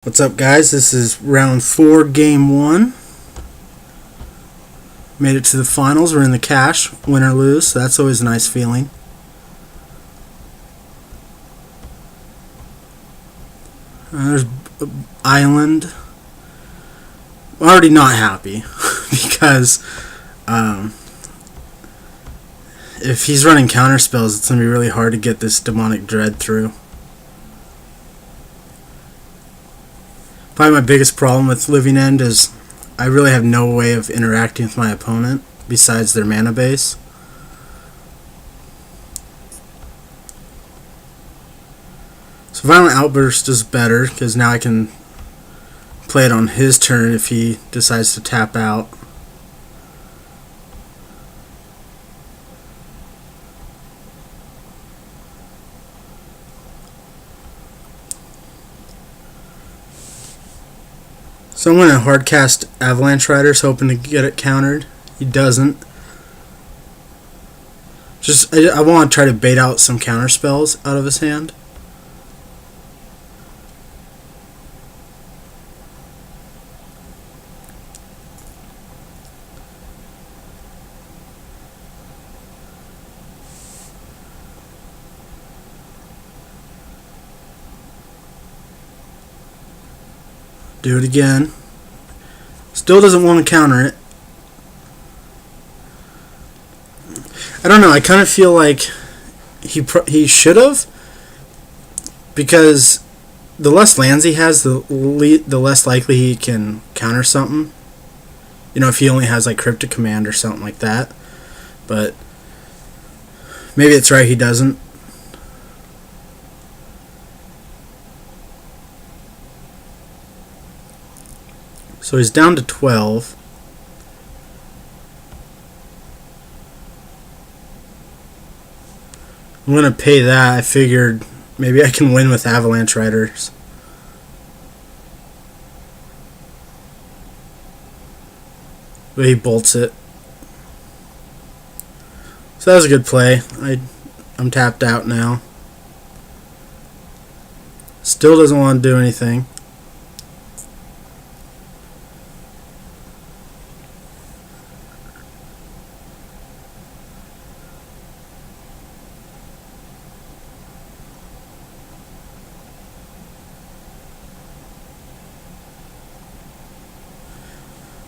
What's up, guys? This is round 4, game 1. Made it to the finals. We're in the cash, win or lose, so that's always a nice feeling. There's Island. I'm already not happy because if he's running counter spells, it's going to be really hard to get this Demonic Dread through. Probably my biggest problem with Living End is I really have no way of interacting with my opponent besides their mana base. So Violent Outburst is better because now I can play it on his turn if he decides to tap out. So I'm going to hardcast Avalanche Riders, hoping to get it countered. He doesn't. I want to try to bait out some counter spells out of his hand. Do it again. Still doesn't want to counter it. I don't know. I kind of feel like he should have, because the less lands he has, the less likely he can counter something. You know, if he only has like Cryptic Command or something like that. But maybe it's right he doesn't. So he's down to 12. I'm going to pay that. I figured maybe I can win with Avalanche Riders. But he bolts it. So that was a good play. I'm tapped out now. Still doesn't want to do anything.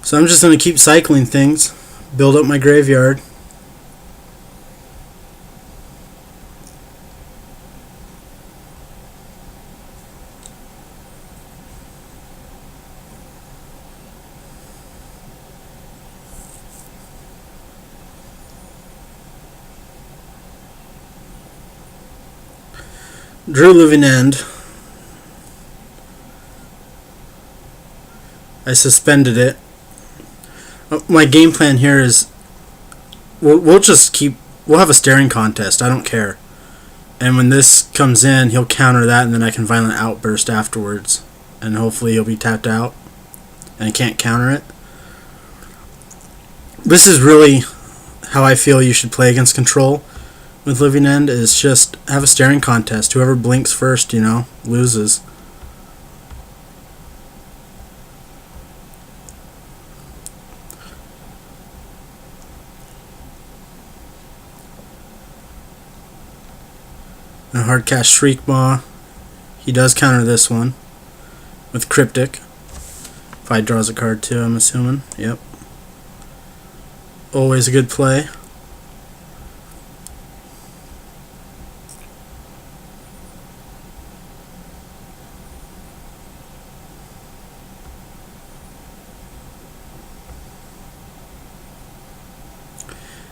So I'm just going to keep cycling things, build up my graveyard. Drew Living End. I suspended it. My game plan here is we'll have a staring contest. I don't care. And when this comes in, he'll counter that, and then I can Violent Outburst afterwards. And hopefully he'll be tapped out, and I can't counter it. This is really how I feel you should play against control with Living End, is just have a staring contest. Whoever blinks first, loses. And hardcast Shriekmaw. He does counter this one with Cryptic. If I draws a card too, I'm assuming. Yep. Always a good play.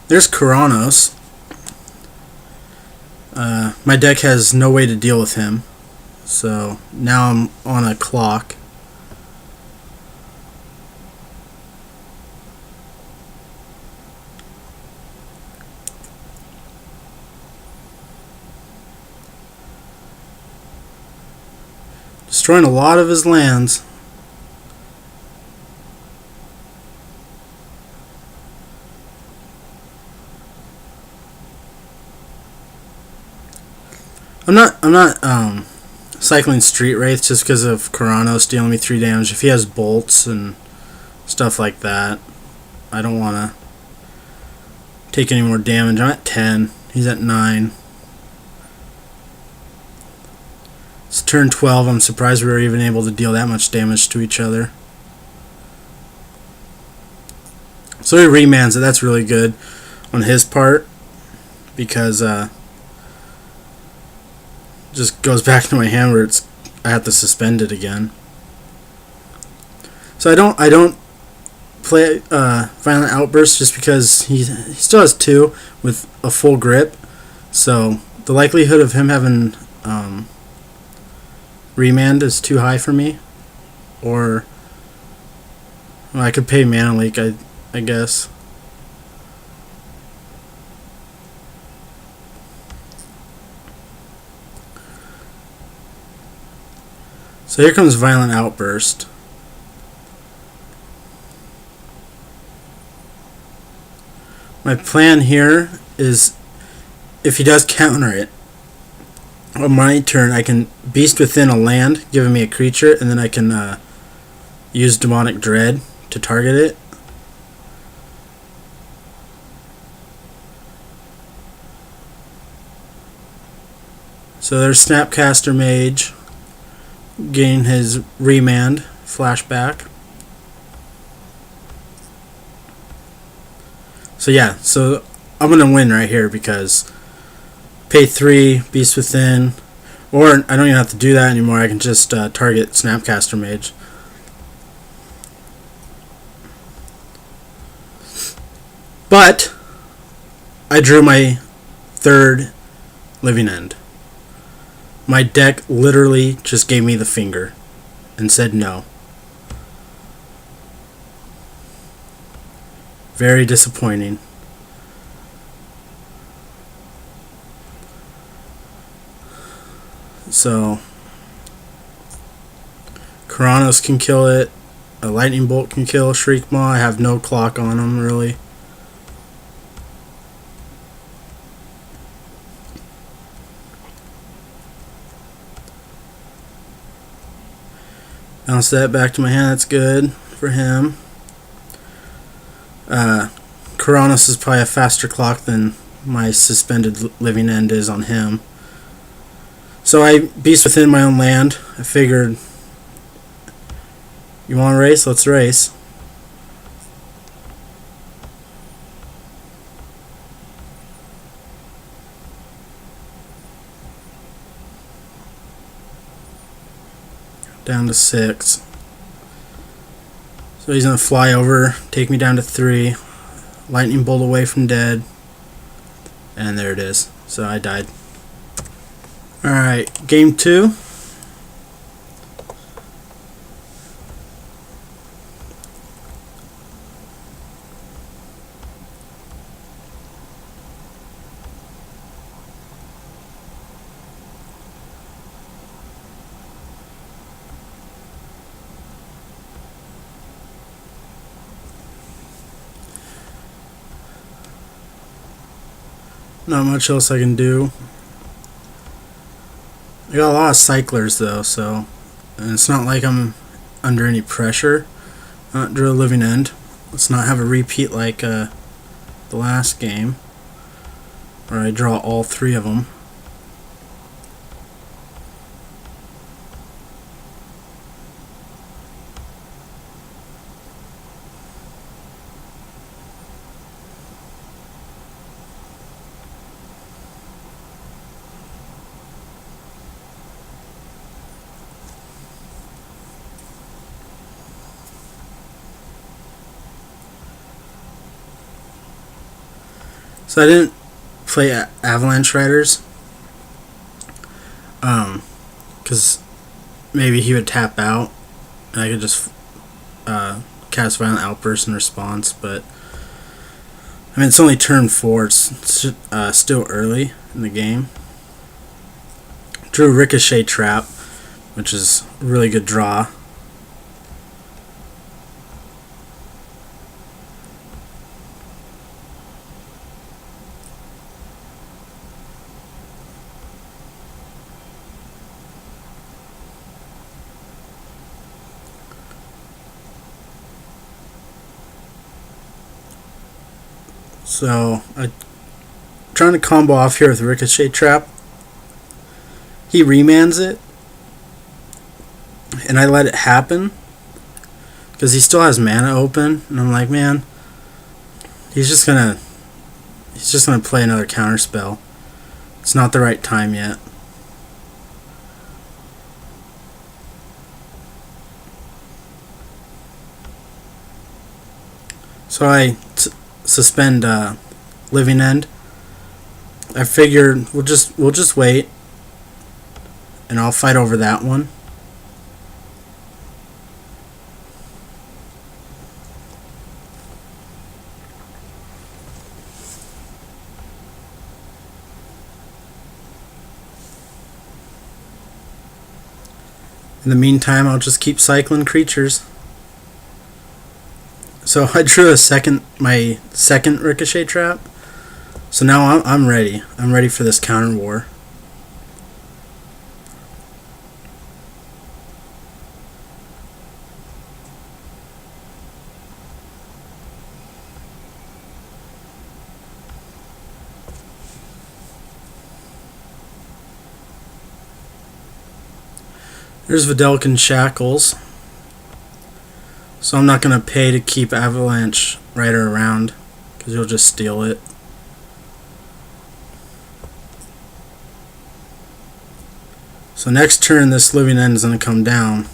There's Karanos. My deck has no way to deal with him, so now I'm on a clock. Destroying a lot of his lands. I'm not cycling Street Wraith just because of Karanos dealing me 3 damage. If he has bolts and stuff like that, I don't want to take any more damage. I'm at 10. He's at 9. It's turn 12. I'm surprised we were even able to deal that much damage to each other. So he remands it. That's really good on his part because just goes back to my hand where I have to suspend it again. So I don't play Violent Outburst just because he still has 2 with a full grip. So the likelihood of him having remand is too high for me. Or well, I could pay Mana Leak, I guess. So here comes Violent Outburst. My plan here is if he does counter it, on my turn I can Beast Within a land, giving me a creature, and then I can use Demonic Dread to target it. So there's Snapcaster Mage, gain his remand, flashback. So yeah, so I'm going to win right here because pay 3, Beast Within, or I don't even have to do that anymore. I can just target Snapcaster Mage. But I drew my 3rd Living End. My deck literally just gave me the finger and said no. Very disappointing. So Karanos can kill it. A Lightning Bolt can kill Shriekmaw. I have no clock on him really. Bounce that back to my hand. That's good for him. Karanos is probably a faster clock than my suspended Living End is on him. So I Beast Within my own land. I figured, you want to race? Let's race. Down to 6. So he's going to fly over, take me down to 3. Lightning Bolt away from dead. And there it is. So I died. Alright, game 2. Not much else I can do. I got a lot of cyclers though, so and it's not like I'm under any pressure. Not drew a Living End. Let's not have a repeat like the last game, where I draw all 3 of them. So I didn't play Avalanche Riders, because maybe he would tap out, and I could just cast Violent Outburst in response. But I mean, it's only turn 4. It's still early in the game. Drew Ricochet Trap, which is a really good draw. So I'm trying to combo off here with Ricochet Trap. He remands it, and I let it happen because he still has mana open, and I'm like, man, he's just gonna play another counter spell. It's not the right time yet. So I suspend Living End. I figured we'll just wait, and I'll fight over that one. In the meantime, I'll just keep cycling creatures. So I drew my second Ricochet Trap. So now I'm ready. I'm ready for this counter war. There's Vidalcan Shackles. So I'm not going to pay to keep Avalanche Rider around, because you'll just steal it. So next turn this Living End is going to come down.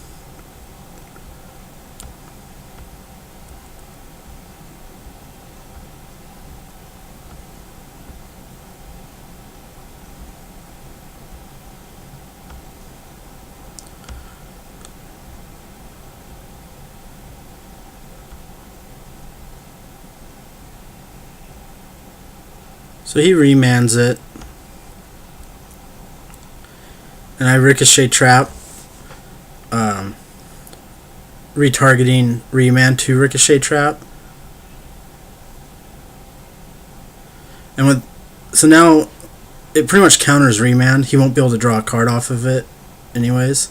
So he remands it, and I Ricochet Trap, retargeting remand to Ricochet Trap, and so now it pretty much counters remand. He won't be able to draw a card off of it, anyways.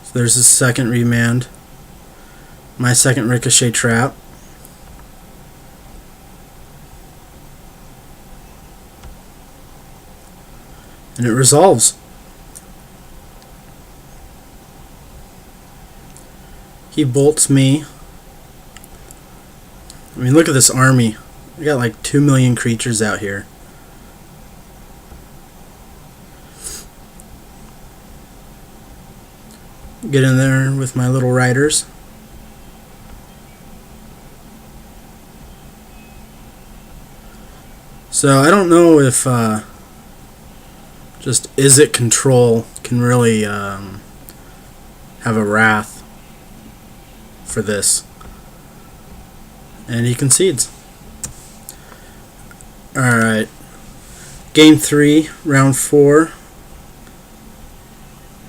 So there's his second remand. My second Ricochet Trap. And it resolves. He bolts me. I mean, look at this army. We got like 2 million creatures out here. Get in there with my little riders. So I don't know if just Izzet Control can really have a wrath for this. And he concedes. Alright. Game 3, round 4.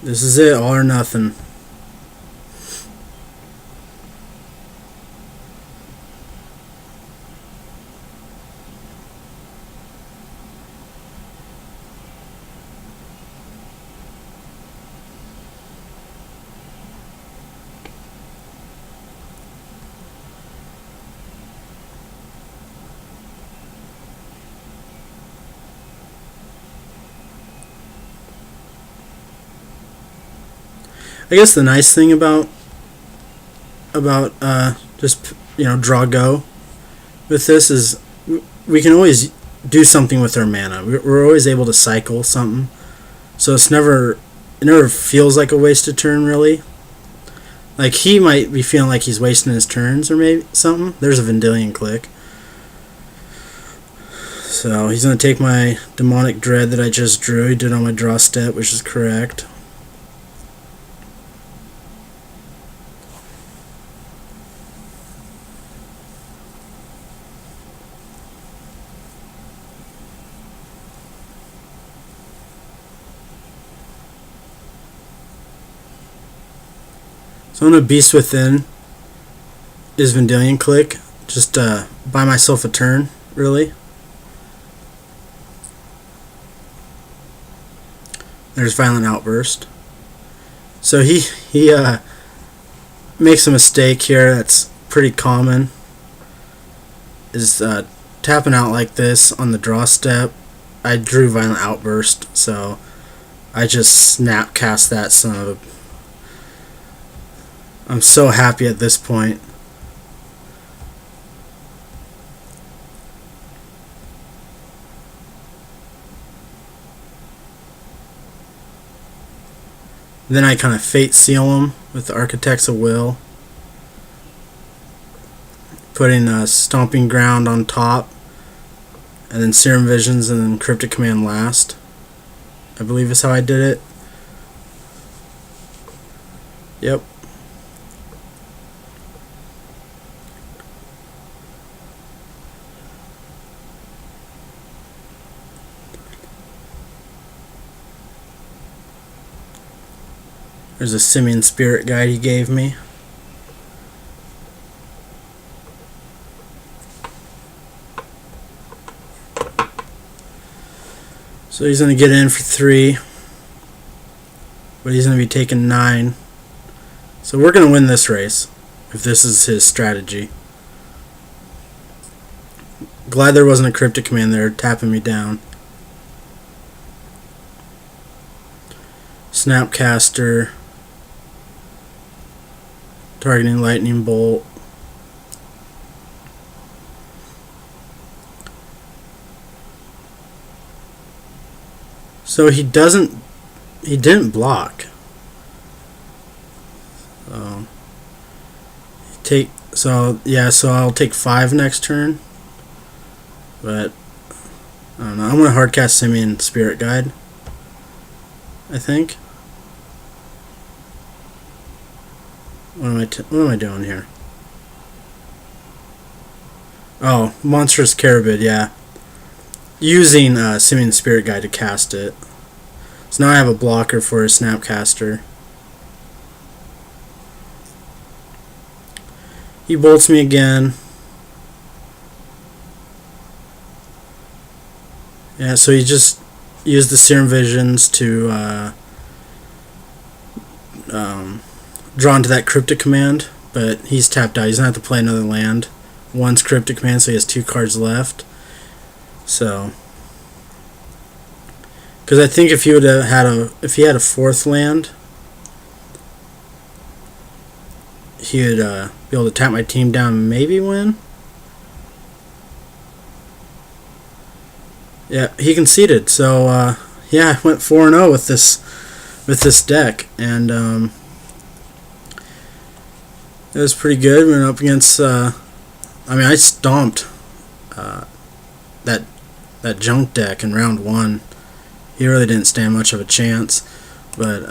This is it, all or nothing. I guess the nice thing about just draw go with this is we can always do something with our mana. We're always able to cycle something, so it never feels like a wasted turn really. Like he might be feeling like he's wasting his turns or maybe something. There's a Vendilion Clique. So he's gonna take my Demonic Dread that I just drew. He did on my draw step, which is correct. So I'm going to Beast Within is Vendilion Clique. Just buy myself a turn, really. There's Violent Outburst. So he makes a mistake here that's pretty common. Is tapping out like this on the draw step. I drew Violent Outburst, so I just snap cast that son of a... I'm so happy at this point. Then I kind of Fate Seal him with the Architects of Will. Putting a Stomping Ground on top. And then Serum Visions and then Cryptic Command last. I believe is how I did it. Yep. There's a Simian Spirit Guide he gave me. So he's going to get in for 3. But he's going to be taking 9. So we're going to win this race, if this is his strategy. Glad there wasn't a Cryptic Command there tapping me down. Snapcaster. Targeting Lightning Bolt. So he didn't block. So I'll take 5 next turn. But I don't know. I'm gonna hardcast Simian Spirit Guide, I think. What am I doing here? Oh, Monstrous Carabid, yeah. Using Simian Spirit Guide to cast it. So now I have a blocker for a Snapcaster. He bolts me again. Yeah, so he just used the Serum Visions to draw into that Cryptic Command, but he's tapped out. He's going to have to play another land. One's Cryptic Command, so he has 2 cards left. So, because I think if he had a 4th land, he would be able to tap my team down and maybe win. Yeah, he conceded. So yeah, I went 4-0 with this deck, and it was pretty good. We went up against. I stomped that junk deck in round 1. He really didn't stand much of a chance, but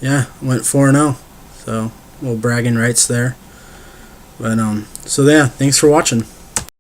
yeah, went 4-0. So little bragging rights there. But so yeah, thanks for watching.